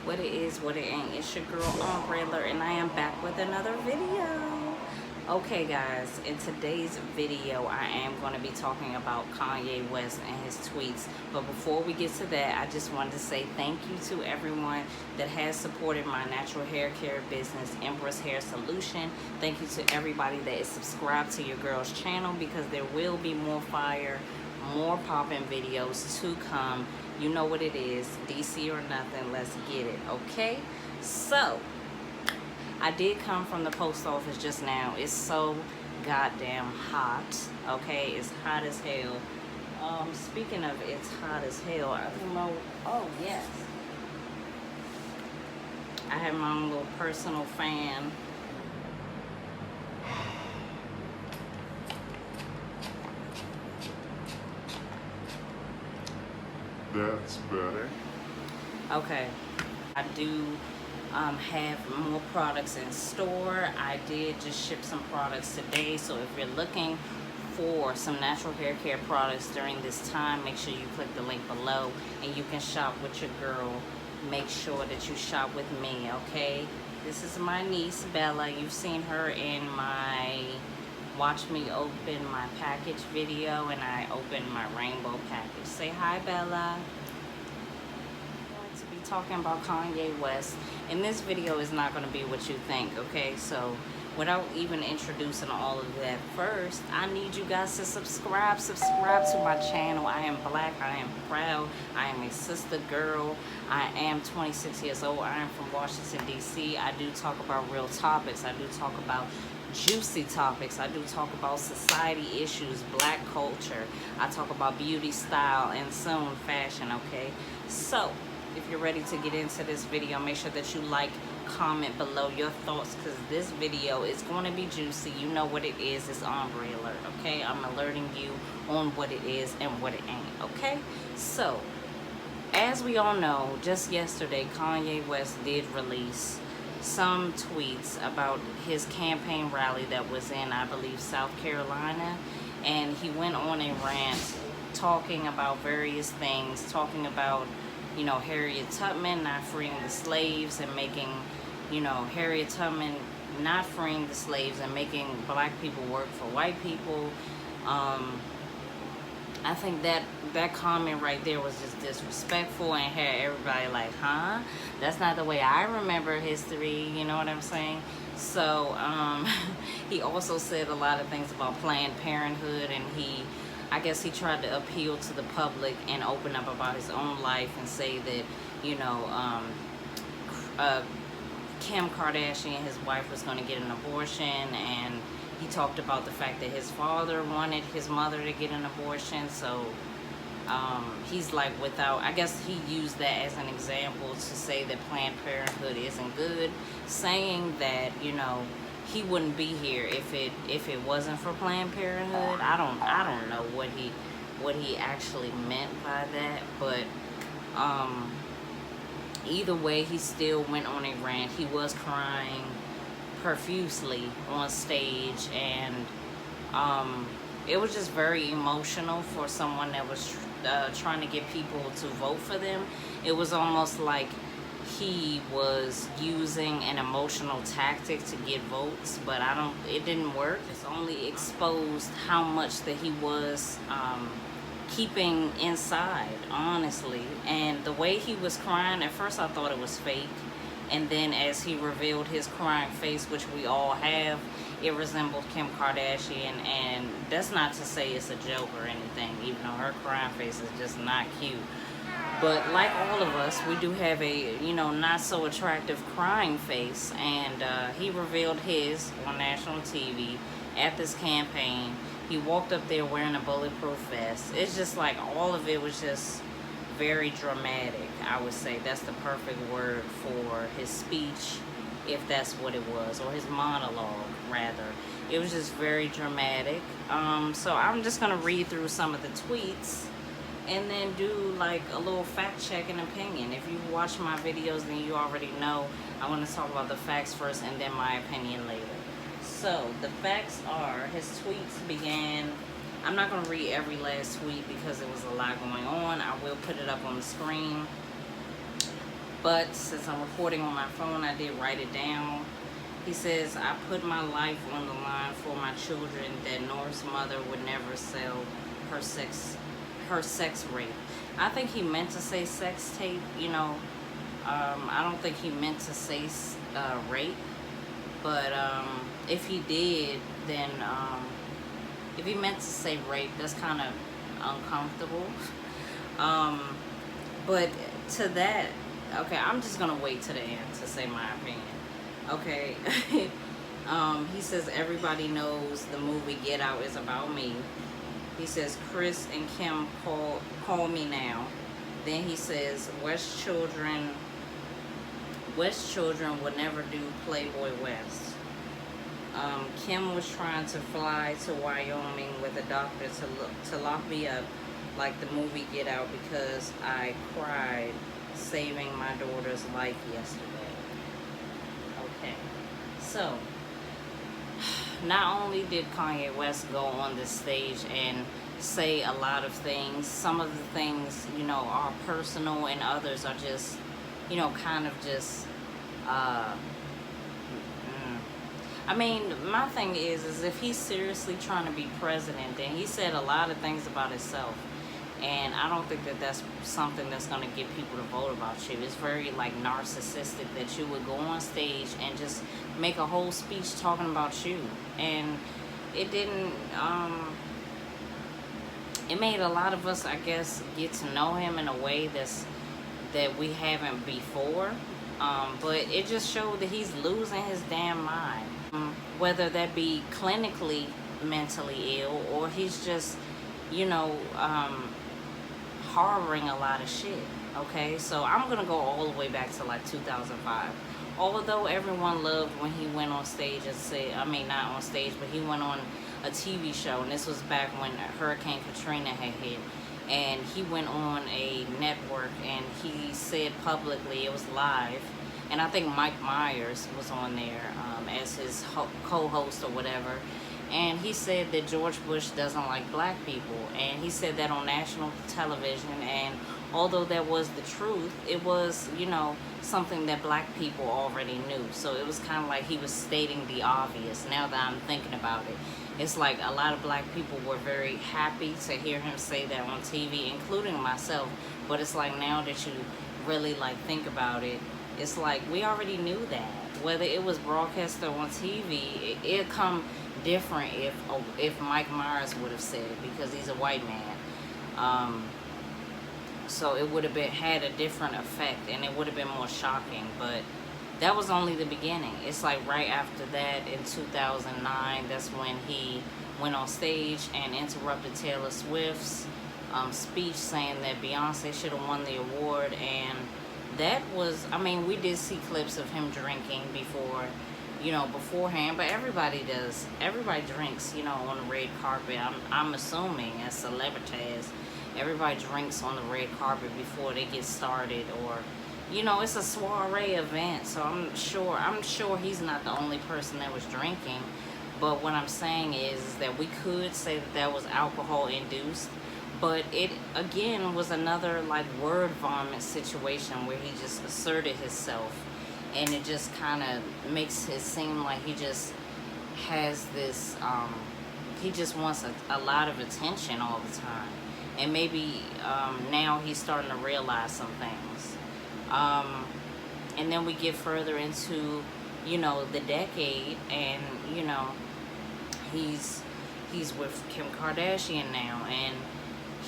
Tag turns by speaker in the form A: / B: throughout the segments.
A: What it is, what it ain't. It's your girl Umbrella, and I am back with another video. Okay, guys, in today's video, I am going to be talking about Kanye West and his tweets. But before we get to that, I just wanted to say thank you to everyone that has supported my natural hair care business, Empress Hair Solution. Thank you to everybody that is subscribed to your girl's channel, because there will be more fire, more popping videos to come. You know what it is, DC or nothing. Let's get it. Okay, so I did come from the post office just now. It's so goddamn hot. Okay, it's hot as hell. Speaking of it's hot as hell, I don't know. Oh yes, I have my own little personal fan.
B: That's better.
A: Okay, I do have more products in store. I did just ship some products today, so if you're looking for some natural hair care products during this time, make sure you click the link below and you can shop with your girl. Make sure that you shop with me, okay? This is my niece Bella. You've seen her in my watch me open my package video, and I opened my rainbow package. Say hi, Bella. I'm going to be talking about Kanye West, and this video is not going to be what you think, okay? So without even introducing all of that, first I need you guys to subscribe to my channel. I am black, I am proud, I am a sister girl, I am 26 years old, I am from Washington DC. I do talk about real topics, I do talk about juicy topics, I do talk about society issues, black culture, I talk about beauty, style, and soon fashion, okay? So if you're ready to get into this video, make sure that you like, comment below your thoughts, because this video is going to be juicy. You know what it is. It's Ombre Alert, okay? I'm alerting you on what it is and what it ain't, okay? So as we all know, just yesterday Kanye West did release some tweets about his campaign rally that was in, I believe, South Carolina, and he went on a rant talking about various things, talking about, you know, Harriet Tubman not freeing the slaves and making, you know, Harriet Tubman not freeing the slaves and making black people work for white people. I think that comment right there was just disrespectful and had everybody like, huh? That's not the way I remember history, you know what I'm saying? So he also said a lot of things about Planned Parenthood, and I guess he tried to appeal to the public and open up about his own life and say that, you know, Kim Kardashian, his wife, was going to get an abortion, and he talked about the fact that his father wanted his mother to get an abortion. So he's like, without, I guess he used that as an example to say that Planned Parenthood isn't good, saying that, you know, he wouldn't be here if it wasn't for Planned Parenthood. I don't know what he actually meant by that, but either way, he still went on a rant. He was crying profusely on stage, and it was just very emotional for someone that was trying to get people to vote for them. It was almost like he was using an emotional tactic to get votes, but it didn't work. It's only exposed how much that he was keeping inside, honestly. And the way he was crying, at first I thought it was fake, and then as he revealed his crying face, which we all have, it resembled Kim Kardashian. And that's not to say it's a joke or anything, even though her crying face is just not cute. But like all of us, we do have a, you know, not so attractive crying face, and he revealed his on national TV at this campaign. He walked up there wearing a bulletproof vest. It's just like all of it was just very dramatic, I would say. That's the perfect word for his speech, if that's what it was, or his monologue, rather. It was just very dramatic. So I'm just going to read through some of the tweets and then do like a little fact check and opinion. If you watch my videos, then you already know I want to talk about the facts first and then my opinion later. So the facts are, his tweets began, I'm not going to read every last tweet because it was a lot going on. I will put it up on the screen. But since I'm recording on my phone, I did write it down. He says, I put my life on the line for my children that North's mother would never sell her sex rape. I think he meant to say sex tape, you know. I don't think he meant to say rape. But if he did, then if he meant to say rape, that's kind of uncomfortable. But to that, okay, I'm just gonna wait to the end to say my opinion. Okay. He says everybody knows the movie Get Out is about me. He says Chris and Kim call me now. Then he says West children would never do Playboy West. Kim was trying to fly to Wyoming with a doctor to lock me up like the movie Get Out because I cried saving my daughter's life yesterday. Okay, so not only did Kanye West go on this stage and say a lot of things, some of the things, you know, are personal and others are just, you know, kind of just, I mean, my thing is if he's seriously trying to be president, then he said a lot of things about himself. And I don't think that that's something that's going to get people to vote about you. It's very, like, narcissistic that you would go on stage and just make a whole speech talking about you. And it didn't, it made a lot of us, I guess, get to know him in a way that we haven't before. But it just showed that he's losing his damn mind. Whether that be clinically mentally ill or he's just, you know, harboring a lot of shit. Okay, so I'm gonna go all the way back to like 2005. Although everyone loved when he went on stage and said, I mean, not on stage, but he went on a TV show, and this was back when Hurricane Katrina had hit, and he went on a network and he said publicly, it was live, and I think Mike Myers was on there as his co-host or whatever. And he said that George Bush doesn't like black people. And he said that on national television. And although that was the truth, it was, you know, something that black people already knew. So it was kind of like he was stating the obvious. Now that I'm thinking about it, it's like a lot of black people were very happy to hear him say that on TV, including myself. But it's like now that you really like think about it, it's like we already knew that. Whether it was broadcast or on TV, it'd come different if Mike Myers would have said it, because he's a white man. So it would have had a different effect, and it would have been more shocking. But that was only the beginning. It's like right after that, in 2009, that's when he went on stage and interrupted Taylor Swift's speech, saying that Beyonce should have won the award. And that was, I mean, we did see clips of him drinking before, you know, beforehand, but everybody does. Everybody drinks, you know, on the red carpet. I'm assuming as celebrities, everybody drinks on the red carpet before they get started, or, you know, it's a soiree event. So I'm sure he's not the only person that was drinking. But what I'm saying is that we could say that was alcohol induced, but it again was another like word vomit situation where he just asserted himself. And it just kind of makes it seem like he just has this, he just wants a lot of attention all the time. And maybe now he's starting to realize some things. And then we get further into, you know, the decade, and, you know, he's with Kim Kardashian now, and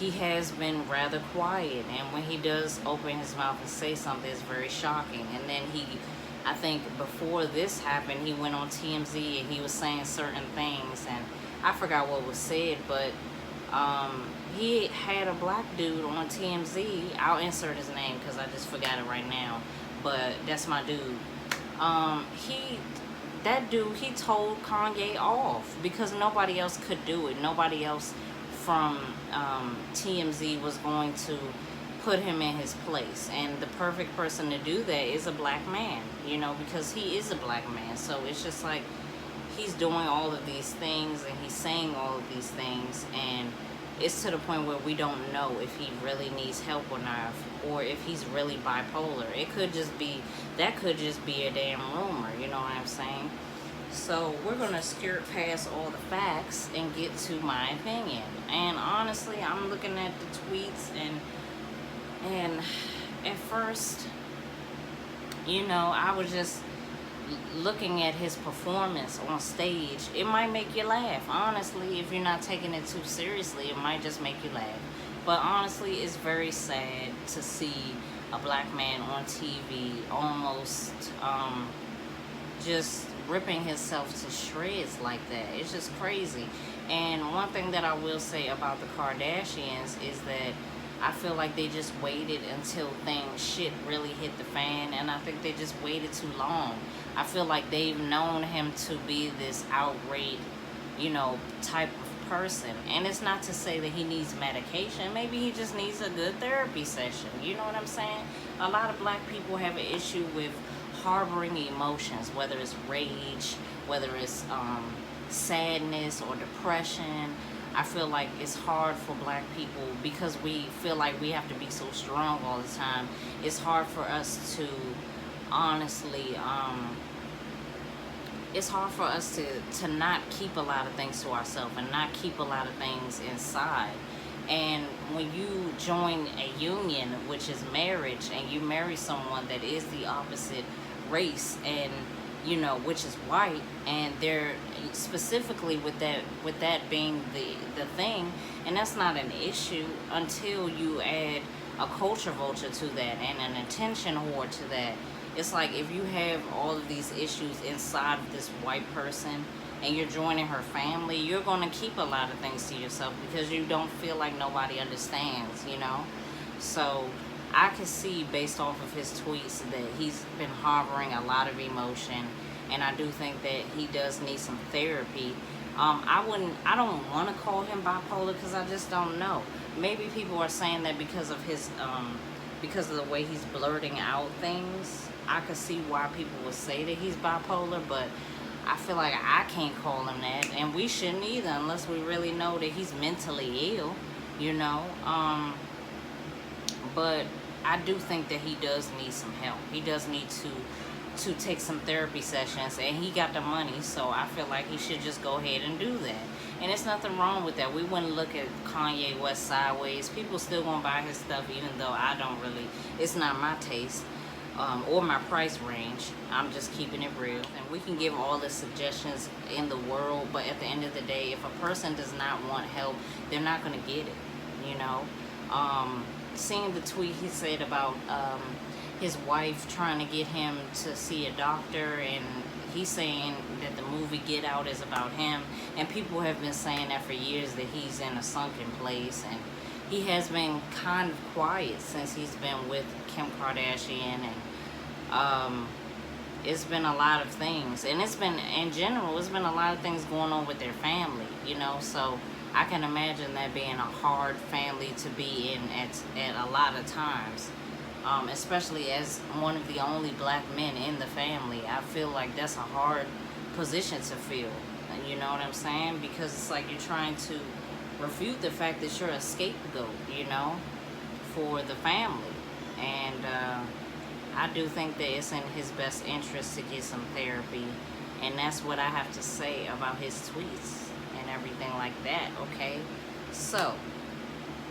A: he has been rather quiet. And when he does open his mouth and say something, it's very shocking. And then I think before this happened, he went on TMZ and he was saying certain things, and I forgot what was said, but he had a black dude on TMZ. I'll insert his name because I just forgot it right now, but that's my dude. That dude, he told Kanye off because nobody else could do it. Nobody else from TMZ was going to put him in his place, and the perfect person to do that is a black man, you know, because he is a black man. So it's just like he's doing all of these things and he's saying all of these things, and it's to the point where we don't know if he really needs help or not, or if he's really bipolar. It could just be, that could just be a damn rumor, you know what I'm saying? So we're gonna skirt past all the facts and get to my opinion. And honestly, I'm looking at the tweets, and at first, you know, I was just looking at his performance on stage. It might make you laugh. Honestly, if you're not taking it too seriously, it might just make you laugh. But honestly, it's very sad to see a black man on TV almost just ripping himself to shreds like that. It's just crazy. And one thing that I will say about the Kardashians is that I feel like they just waited until shit really hit the fan, and I think they just waited too long. I feel like they've known him to be this outraged, you know, type of person. And it's not to say that he needs medication. Maybe he just needs a good therapy session. You know what I'm saying? A lot of black people have an issue with harboring emotions, whether it's rage, whether it's sadness or depression. I feel like it's hard for black people because we feel like we have to be so strong all the time. It's hard for us to honestly, it's hard for us to not keep a lot of things to ourselves and not keep a lot of things inside. And when you join a union, which is marriage, and you marry someone that is the opposite race, and you know, which is white, and they're specifically with that being the thing, and that's not an issue until you add a culture vulture to that and an attention whore to that. It's like if you have all of these issues inside of this white person and you're joining her family, you're going to keep a lot of things to yourself because you don't feel like nobody understands, you know? So I can see based off of his tweets that he's been harboring a lot of emotion, and I do think that he does need some therapy. I don't want to call him bipolar because I just don't know. Maybe people are saying that because of his, because of the way he's blurting out things. I could see why people would say that he's bipolar, but I feel like I can't call him that, and we shouldn't either unless we really know that he's mentally ill, you know? But I do think that he does need some help. He does need to take some therapy sessions, and he got the money, so I feel like he should just go ahead and do that. And it's nothing wrong with that. We wouldn't look at Kanye West sideways. People still gonna buy his stuff, even though I don't really, it's not my taste or my price range. I'm just keeping it real. And we can give all the suggestions in the world, but at the end of the day, if a person does not want help, they're not gonna get it, you know? Seeing the tweet he said about his wife trying to get him to see a doctor, and he's saying that the movie Get Out is about him, and people have been saying that for years, that he's in a sunken place, and he has been kind of quiet since he's been with Kim Kardashian, and it's been a lot of things, and it's been, in general, it's been a lot of things going on with their family, you know, so I can imagine that being a hard family to be in at a lot of times. Especially as one of the only black men in the family. I feel like that's a hard position to fill. You know what I'm saying? Because it's like you're trying to refute the fact that you're a scapegoat, you know, for the family. And I do think that it's in his best interest to get some therapy. And that's what I have to say about his tweets and everything like that, okay? So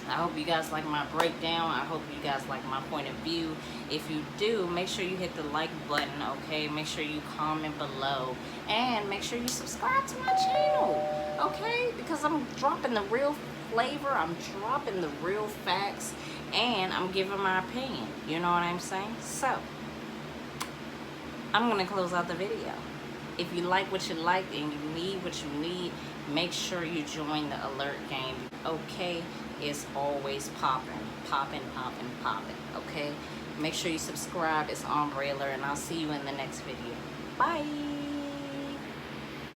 A: I hope you guys like my breakdown. I hope you guys like my point of view. If you do, make sure you hit the like button, okay? Make sure you comment below. And make sure you subscribe to my channel, okay? Because I'm dropping the real flavor. I'm dropping the real facts. And I'm giving my opinion. You know what I'm saying? So, I'm going to close out the video. If you like what you like and you need what you need, make sure you join the alert game, okay? It's always popping, popping, popping, popping, okay? Make sure you subscribe. It's Umbrella, and I'll see you in the next video. Bye!